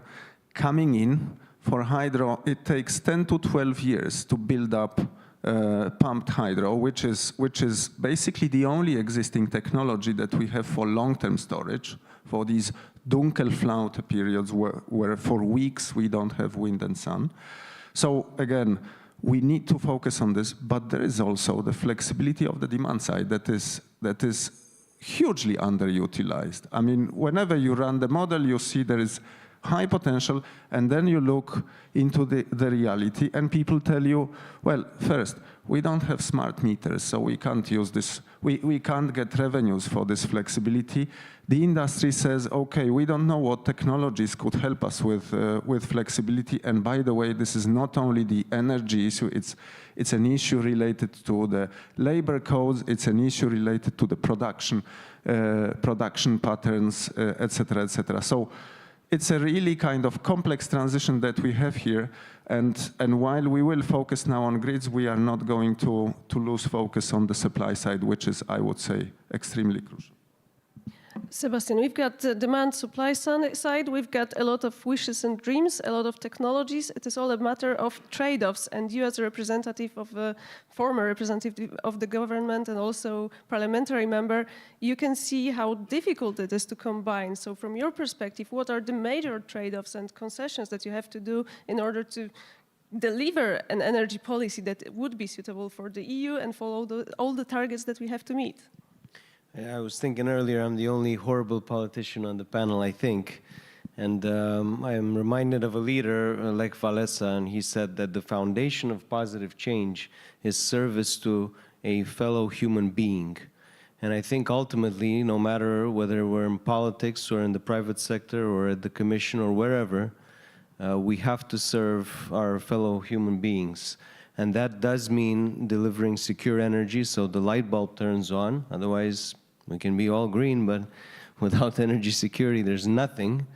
coming in. For hydro, it takes 10 to 12 years to build up pumped hydro, which is basically the only existing technology that we have for long-term storage, for these Dunkelflaute periods where for weeks we don't have wind and sun. So again, we need to focus on this, but there is also the flexibility of the demand side that is hugely underutilized. I mean, whenever you run the model, you see there is high potential, and then you look into the reality, and people tell you, well, first, we don't have smart meters, so we can't use this, we can't get revenues for this flexibility. The industry says, okay, we don't know what technologies could help us with flexibility, and by the way, this is not only the energy issue, it's an issue related to the labor codes, it's an issue related to the production patterns, et cetera, et cetera. So it's a really kind of complex transition that we have here, and while we will focus now on grids, we are not going to lose focus on the supply side, which is, I would say, extremely crucial. Sebastian, we've got the demand-supply side, we've got a lot of wishes and dreams, a lot of technologies. It is all a matter of trade-offs, and you as a representative of a former representative of the government and also parliamentary member, you can see how difficult it is to combine. So from your perspective, what are the major trade-offs and concessions that you have to do in order to deliver an energy policy that would be suitable for the EU and follow all the targets that we have to meet? I was thinking earlier, I'm the only horrible politician on the panel, I think. And I am reminded of a leader like Walesa, and he said that the foundation of positive change is service to a fellow human being. And I think ultimately, no matter whether we're in politics or in the private sector or at the commission or wherever, we have to serve our fellow human beings. And that does mean delivering secure energy so the light bulb turns on. Otherwise, we can be all green, but without energy security, there's nothing.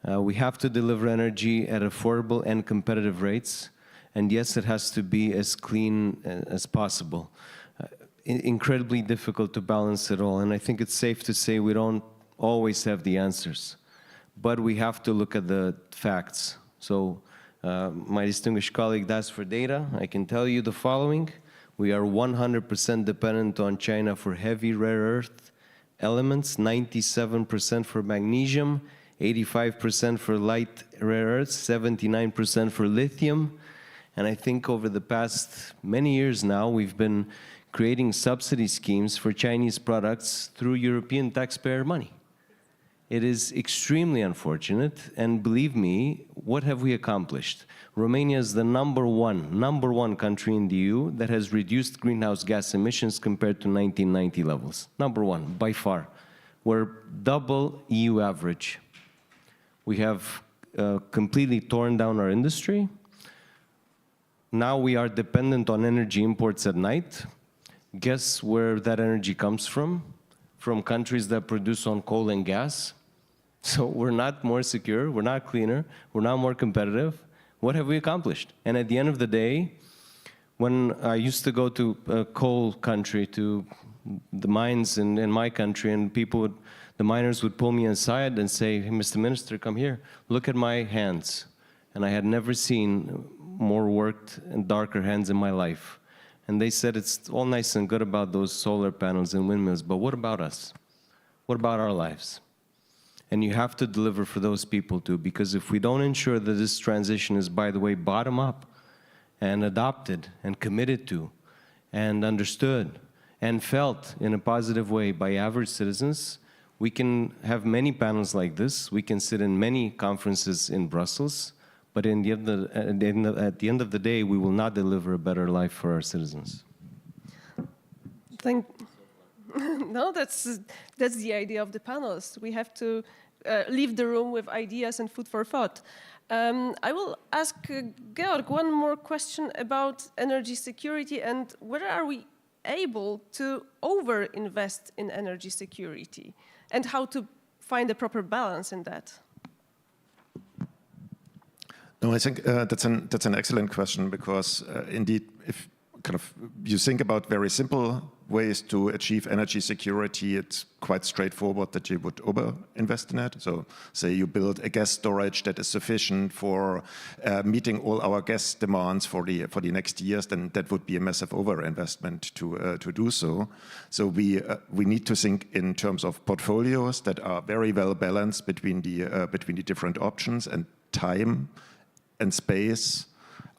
We have to deliver energy at affordable and competitive rates. And yes, it has to be as clean as possible. Incredibly difficult to balance it all. And I think it's safe to say we don't always have the answers. But we have to look at the facts. So my distinguished colleague asked for data. I can tell you the following. We are 100% dependent on China for heavy rare earth elements, 97% for magnesium, 85% for light rare earths, 79% for lithium. And I think over the past many years now, we've been creating subsidy schemes for Chinese products through European taxpayer money. It is extremely unfortunate, and believe me, what have we accomplished? Romania is the number one country in the EU that has reduced greenhouse gas emissions compared to 1990 levels. Number one, by far. We're double EU average. We have completely torn down our industry. Now we are dependent on energy imports at night. Guess where that energy comes from? From countries that produce on coal and gas. So we're not more secure, we're not cleaner, we're not more competitive. What have we accomplished? And at the end of the day, when I used to go to a coal country, to the mines in my country, and the miners would pull me aside and say, hey, Mr. Minister, come here, look at my hands. And I had never seen more worked and darker hands in my life. And they said, it's all nice and good about those solar panels and windmills, but what about us? What about our lives? And you have to deliver for those people too, because if we don't ensure that this transition is, by the way, bottom up and adopted and committed to and understood and felt in a positive way by average citizens, we can have many panels like this, we can sit in many conferences in Brussels, but at the end of the day, we will not deliver a better life for our citizens. No, that's the idea of the panels. We have to leave the room with ideas and food for thought. I will ask Georg one more question about energy security and whether are we able to over-invest in energy security and how to find a proper balance in that. No, I think that's an excellent question because indeed, if you think about very simple ways to achieve energy security, it's quite straightforward that you would over-invest in it. So say you build a gas storage that is sufficient for meeting all our gas demands for the next years, then that would be a massive over-investment to do so. So we need to think in terms of portfolios that are very well balanced between the different options, and time and space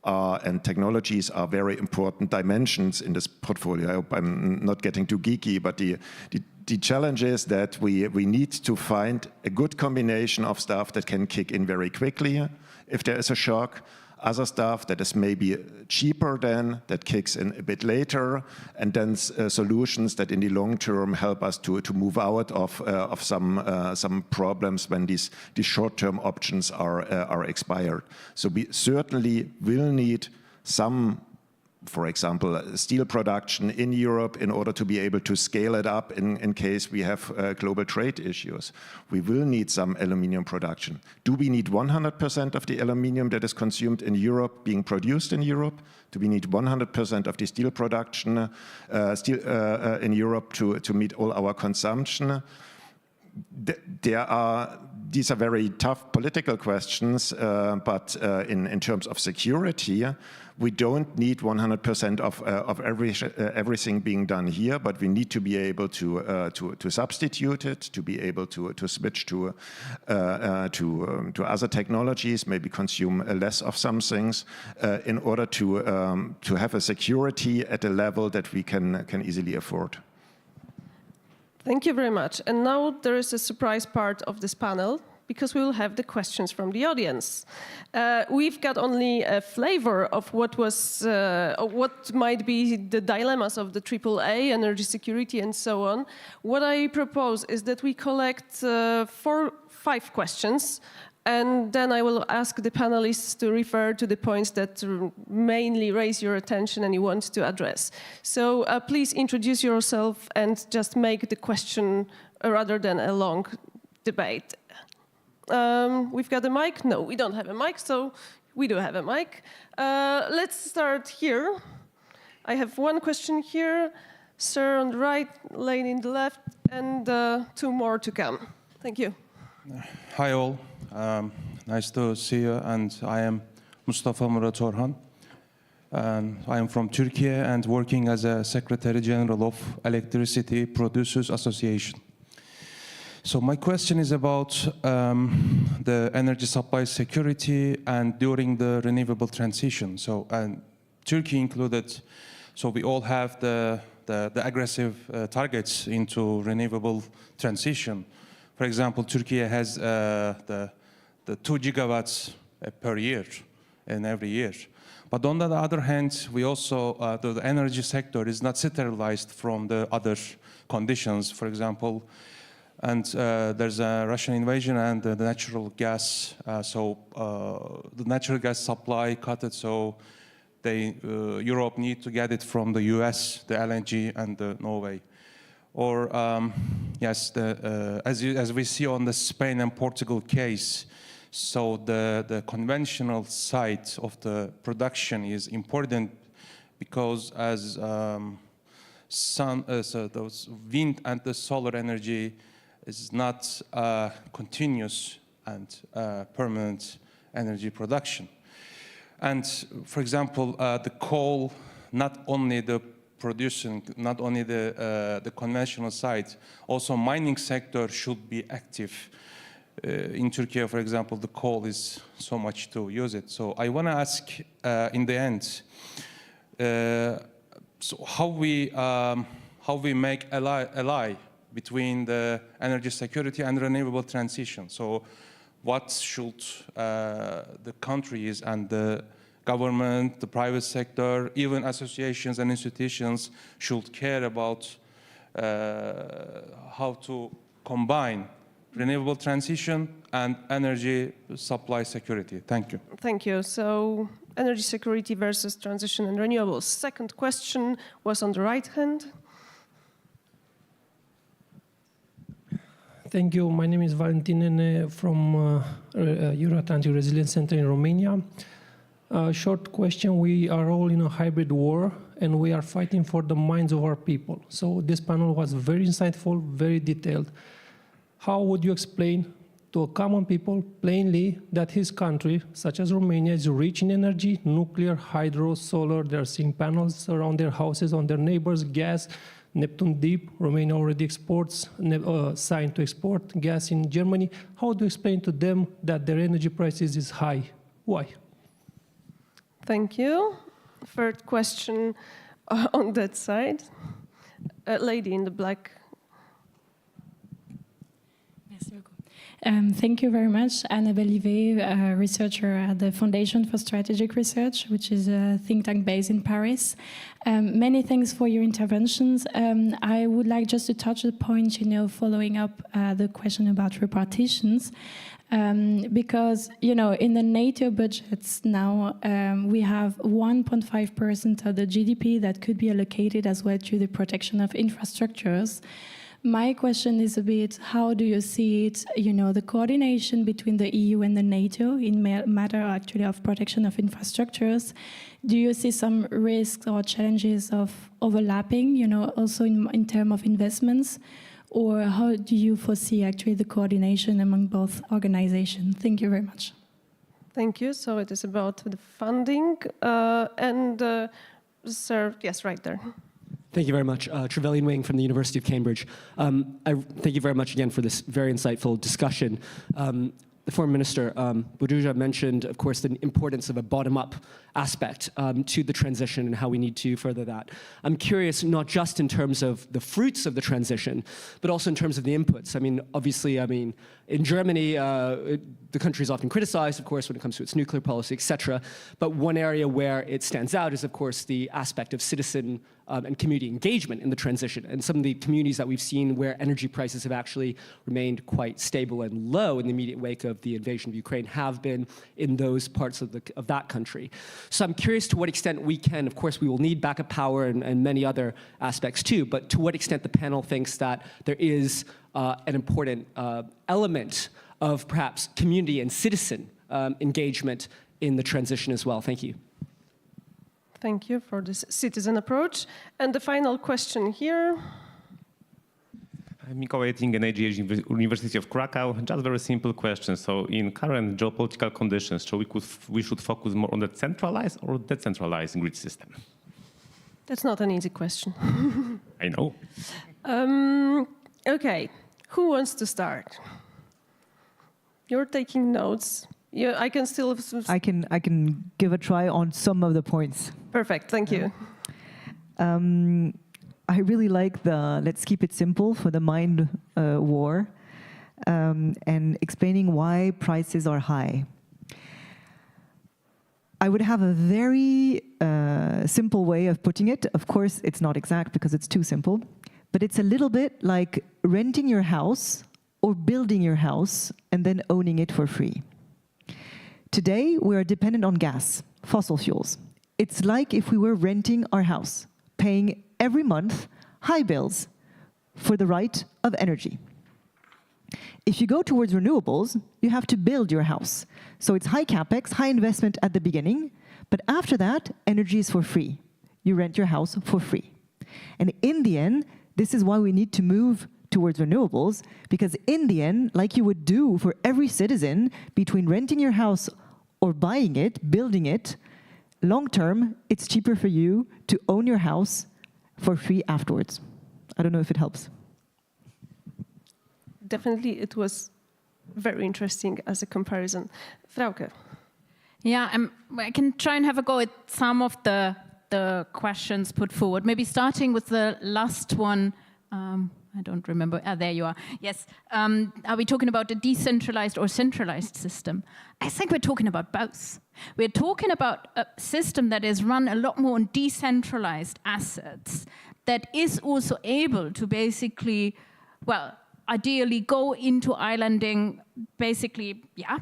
and technologies are very important dimensions in this portfolio. I hope I'm not getting too geeky, but the challenge is that we need to find a good combination of stuff that can kick in very quickly if there is a shock, other stuff that is maybe cheaper then, that kicks in a bit later, and then solutions that in the long term help us to move out of some problems when these short-term options are expired. So we certainly will need some, for example, steel production in Europe in order to be able to scale it up in case we have global trade issues. We will need some aluminium production. Do we need 100% of the aluminium that is consumed in Europe being produced in Europe? Do we need 100% of the steel production in Europe to meet all our consumption? These are very tough political questions, but in terms of security, we don't need 100% of everything being done here, but we need to be able to substitute it, to be able to switch to other technologies, maybe consume less of some things, in order to have a security at a level that we can easily afford. Thank you very much. And now there is a surprise part of this panel, because we will have the questions from the audience. We've got only a flavor of what might be the dilemmas of the AAA, energy security, and so on. What I propose is that we collect 5 questions, and then I will ask the panelists to refer to the points that mainly raise your attention and you want to address. So please introduce yourself and just make the question rather than a long debate. We've got a mic? No, we don't have a mic, so we do have a mic. Let's start here. I have one question here, sir on the right, lane in the left, and 2 more to come. Thank you. Hi all, nice to see you, and I am Mustafa Murat Orhan. And I am from Turkey and working as a Secretary General of Electricity Producers Association. So my question is about the energy supply security and during the renewable transition. So, and Turkey included, so we all have the aggressive targets into renewable transition. For example, Turkey has the 2 gigawatts per year in every year. But on the other hand, we also, the energy sector is not sterilized from the other conditions. For example, and there's a Russian invasion and the natural gas. The natural gas supply cut it, so Europe need to get it from the US, the LNG and the Norway. Or yes, as we see on the Spain and Portugal case, so the conventional side of the production is important because as those wind and the solar energy is not continuous and permanent energy production. And for example, the coal, not only the producing, not only the conventional side, also mining sector should be active. In Turkey, for example, the coal is so much to use it. So I want to ask, in the end, so how we make ally between the energy security and renewable transition. So what should the countries and the government, the private sector, even associations and institutions should care about how to combine renewable transition and energy supply security. Thank you. Thank you. So energy security versus transition and renewables. Second question was on the right hand. Thank you. My name is Valentin Nene from Euro-Atlantic Resilience Center in Romania. Short question, we are all in a hybrid war and we are fighting for the minds of our people. So this panel was very insightful, very detailed. How would you explain to a common people plainly that his country, such as Romania, is rich in energy, nuclear, hydro, solar, they're seeing panels around their houses, on their neighbors, gas, Neptune Deep, Romania already exports, signed to export gas in Germany. How do you explain to them that their energy prices is high? Why? Thank you. Third question on that side. A lady in the black. Thank you very much. Anne Bellivet, a researcher at the Foundation for Strategic Research, which is a think tank based in Paris. Many thanks for your interventions. I would like just to touch the point, following up the question about repartitions. Because, in the NATO budgets now, we have 1.5% of the GDP that could be allocated as well to the protection of infrastructures. My question is a bit, how do you see it, the coordination between the EU and the NATO in matter actually of protection of infrastructures? Do you see some risks or challenges of overlapping, also in terms of investments? Or how do you foresee actually the coordination among both organizations? Thank you very much. Thank you. So it is about the funding sir, yes, right there. Thank you very much. Trevelyan Wing from the University of Cambridge. I thank you very much again for this very insightful discussion. The former minister, Burduja, mentioned, of course, the importance of a bottom-up aspect to the transition and how we need to further that. I'm curious, not just in terms of the fruits of the transition, but also in terms of the inputs. Obviously, in Germany, the country is often criticized, of course, when it comes to its nuclear policy, etc. But one area where it stands out is, of course, the aspect of citizen and community engagement in the transition. And some of the communities that we've seen where energy prices have actually remained quite stable and low in the immediate wake of the invasion of Ukraine have been in those parts of that country. So I'm curious to what extent we can, of course, we will need backup power and many other aspects too, but to what extent the panel thinks that there is an important element of perhaps community and citizen engagement in the transition as well. Thank you. Thank you for this citizen approach. And the final question here. I'm Mikołaj Etting, University of Krakow. Just very simple question. So in current geopolitical conditions, so we should focus more on the centralized or decentralized grid system? That's not an easy question. I know. Okay, who wants to start? You're taking notes. Yeah, I can still. I can give a try on some of the points. Perfect, thank you. I really like the let's keep it simple for the mind war and explaining why prices are high. I would have a very simple way of putting it. Of course, it's not exact because it's too simple, but it's a little bit like renting your house or building your house and then owning it for free. Today, we are dependent on gas, fossil fuels. It's like if we were renting our house, paying every month high bills for the right of energy. If you go towards renewables, you have to build your house. So it's high capex, high investment at the beginning, but after that, energy is for free. You rent your house for free. And in the end, this is why we need to move towards renewables, because in the end, like you would do for every citizen, between renting your house or buying it, building it, long term, it's cheaper for you to own your house for free afterwards. I don't know if it helps. Definitely, it was very interesting as a comparison. Frauke. Yeah, I can try and have a go at some of the questions put forward. Maybe starting with the last one. I don't remember. There you are. Yes. Are we talking about a decentralized or centralized system? I think we're talking about both. We're talking about a system that is run a lot more on decentralized assets, that is also able to basically, well, ideally go into islanding, basically, yeah.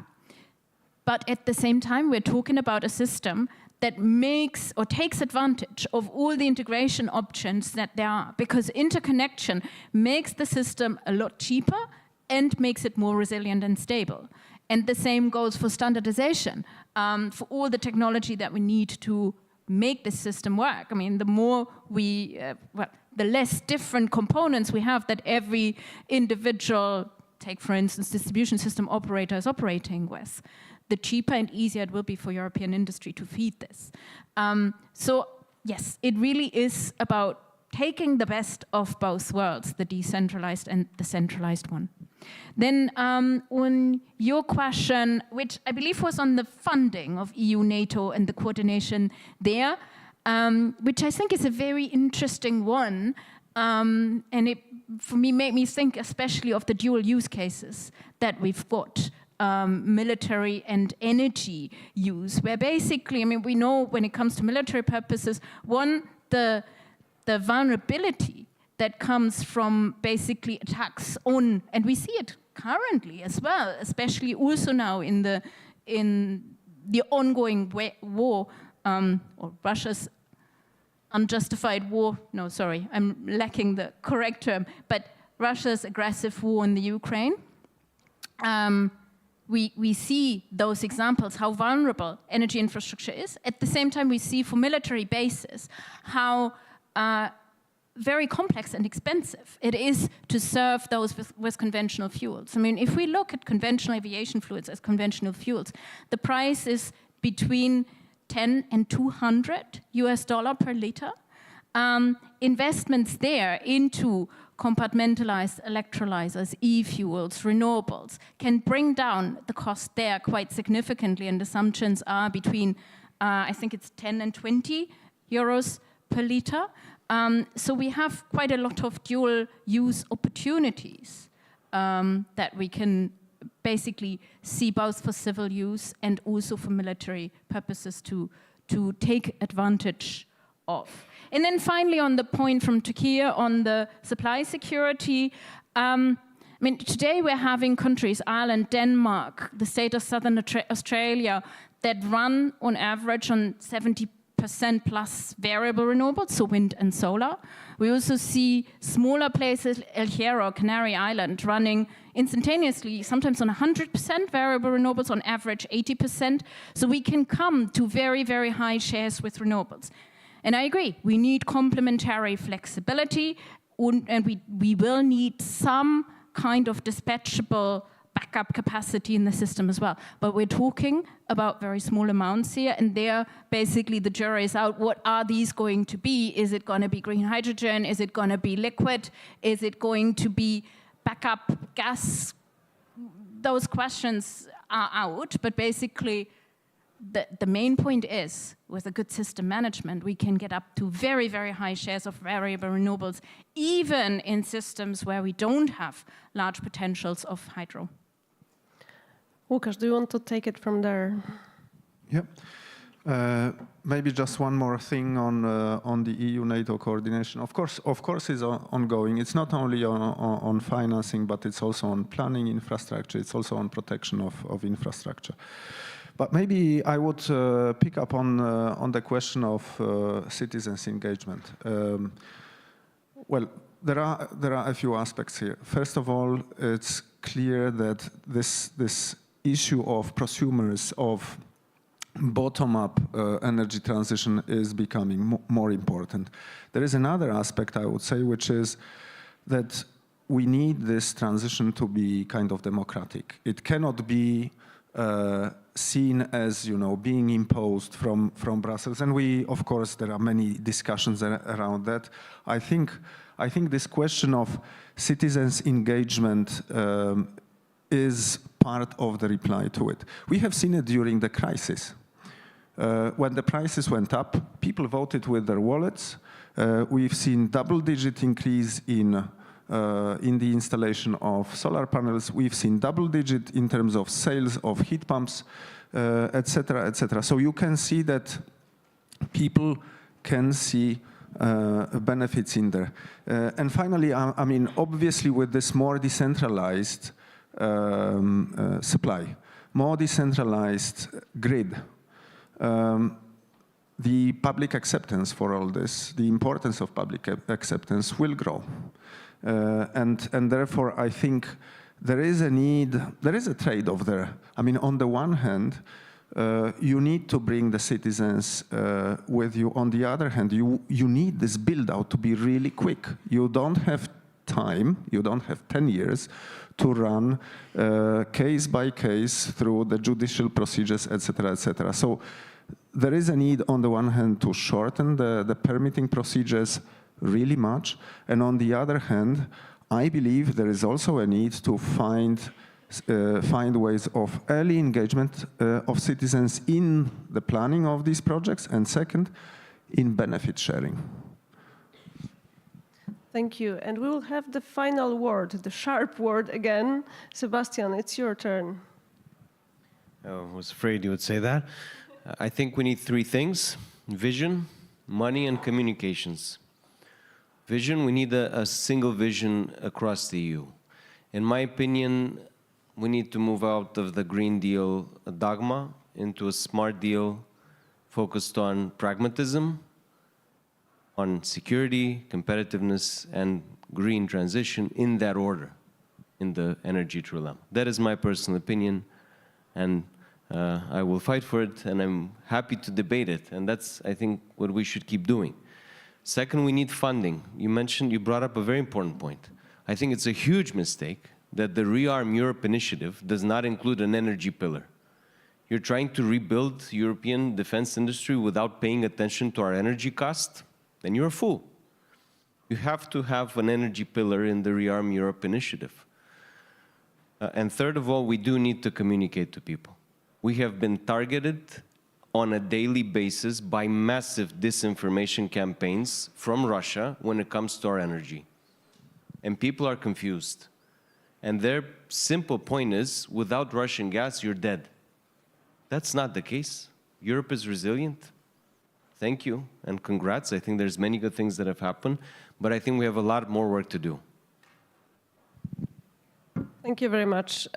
But at the same time, we're talking about a system that makes or takes advantage of all the integration options that there are, because interconnection makes the system a lot cheaper and makes it more resilient and stable. And the same goes for standardization, for all the technology that we need to make the system work. I mean, the more we, the less different components we have that every individual, take for instance, distribution system operator is operating with, the cheaper and easier it will be for European industry to feed this. So yes, it really is about taking the best of both worlds, the decentralized and the centralized one. Then on your question, which I believe was on the funding of EU, NATO and the coordination there, which I think is a very interesting one, and it, for me, made me think especially of the dual use cases that we've got, military and energy use, where basically, I mean, we know when it comes to military purposes, one, the vulnerability that comes from basically attacks on, and we see it currently as well, especially also now in the ongoing war, or Russia's unjustified war, no, sorry, I'm lacking the correct term, but Russia's aggressive war in the Ukraine. We see those examples, how vulnerable energy infrastructure is. At the same time, we see for military bases how very complex and expensive it is to serve those with conventional fuels. I mean, if we look at conventional aviation fluids as conventional fuels, the price is between 10 and 200 US dollar per liter. Investments there into compartmentalized electrolyzers, e-fuels, renewables, can bring down the cost there quite significantly, and assumptions are between, I think it's 10 and 20 euros per liter. So we have quite a lot of dual use opportunities that we can basically see both for civil use and also for military purposes to take advantage of. And then finally, on the point from Turkey on the supply security, I mean, today we're having countries, Ireland, Denmark, the state of Southern Australia, that run on average on 70% plus variable renewables, so wind and solar. We also see smaller places, El Hierro, Canary Island, running instantaneously, sometimes on 100% variable renewables, on average 80%. So we can come to very, very high shares with renewables. And I agree, we need complementary flexibility, and we will need some kind of dispatchable backup capacity in the system as well. But we're talking about very small amounts here, and there basically the jury is out. What are these going to be? Is it going to be green hydrogen? Is it going to be liquid? Is it going to be backup gas? Those questions are out, but basically the main point is, with a good system management, we can get up to very, very high shares of variable renewables, even in systems where we don't have large potentials of hydro. Łukasz, do you want to take it from there? Yep. Maybe just one more thing on the EU-NATO coordination. Of course, it's ongoing. It's not only on financing, but it's also on planning infrastructure. It's also on protection of infrastructure. But maybe I would pick up on the question of citizens' engagement. Well, there are a few aspects here. First of all, it's clear that this issue of prosumers of bottom-up energy transition is becoming more important. There is another aspect, I would say, which is that we need this transition to be kind of democratic. It cannot be seen as, being imposed from Brussels. And of course, there are many discussions around that. I think this question of citizens' engagement is part of the reply to it. We have seen it during the crisis. When the prices went up, people voted with their wallets. We've seen double-digit increase in the installation of solar panels. We've seen double-digit in terms of sales of heat pumps, etc., etc. So you can see that people can see benefits in there. And finally, I mean, obviously with this more decentralized supply, more decentralized grid, the public acceptance for all this, the importance of public acceptance will grow. And therefore, I think there is a need, there is a trade-off there. I mean, on the one hand, you need to bring the citizens with you. On the other hand, you need this build-out to be really quick. You don't have time, you don't have 10 years to run case by case through the judicial procedures, etc., etc. So there is a need, on the one hand, to shorten the permitting procedures really much, and on the other hand, I believe there is also a need to find ways of early engagement of citizens in the planning of these projects, and second, in benefit sharing. Thank you. And we will have the final word, the sharp word again. Sebastian, it's your turn. I was afraid you would say that. I think we need three things: vision, money, and communications. Vision, we need a single vision across the EU. In my opinion, we need to move out of the Green Deal dogma into a smart deal focused on pragmatism, on security, competitiveness, and green transition, in that order, in the energy trilemma. That is my personal opinion, and I will fight for it, and I'm happy to debate it, and that's, I think, what we should keep doing. Second, we need funding. You brought up a very important point. I think it's a huge mistake that the Rearm Europe initiative does not include an energy pillar. You're trying to rebuild European defense industry without paying attention to our energy cost? Then you're a fool. You have to have an energy pillar in the Rearm Europe initiative. And third of all, we do need to communicate to people. We have been targeted on a daily basis by massive disinformation campaigns from Russia when it comes to our energy. And people are confused. And their simple point is, without Russian gas, you're dead. That's not the case. Europe is resilient. Thank you, and congrats. I think there's many good things that have happened, but I think we have a lot more work to do. Thank you very much.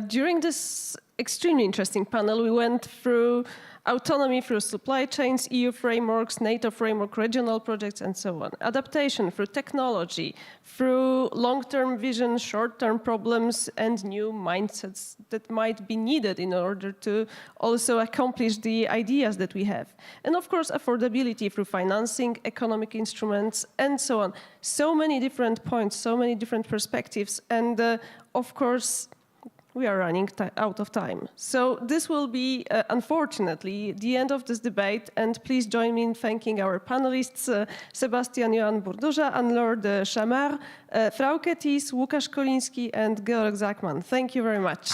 During this extremely interesting panel, we went through autonomy through supply chains, EU frameworks, NATO framework, regional projects, and so on. Adaptation through technology, through long-term vision, short-term problems, and new mindsets that might be needed in order to also accomplish the ideas that we have. And of course, affordability through financing, economic instruments, and so on. So many different points, so many different perspectives, and of course, we are running out of time. So this will be, unfortunately, the end of this debate. And please join me in thanking our panelists, Sebastian-Ioan Burduja, Anne-Laure de Chammard, Frauke, Thies, Łukasz Koliński, and Georg Zachmann. Thank you very much.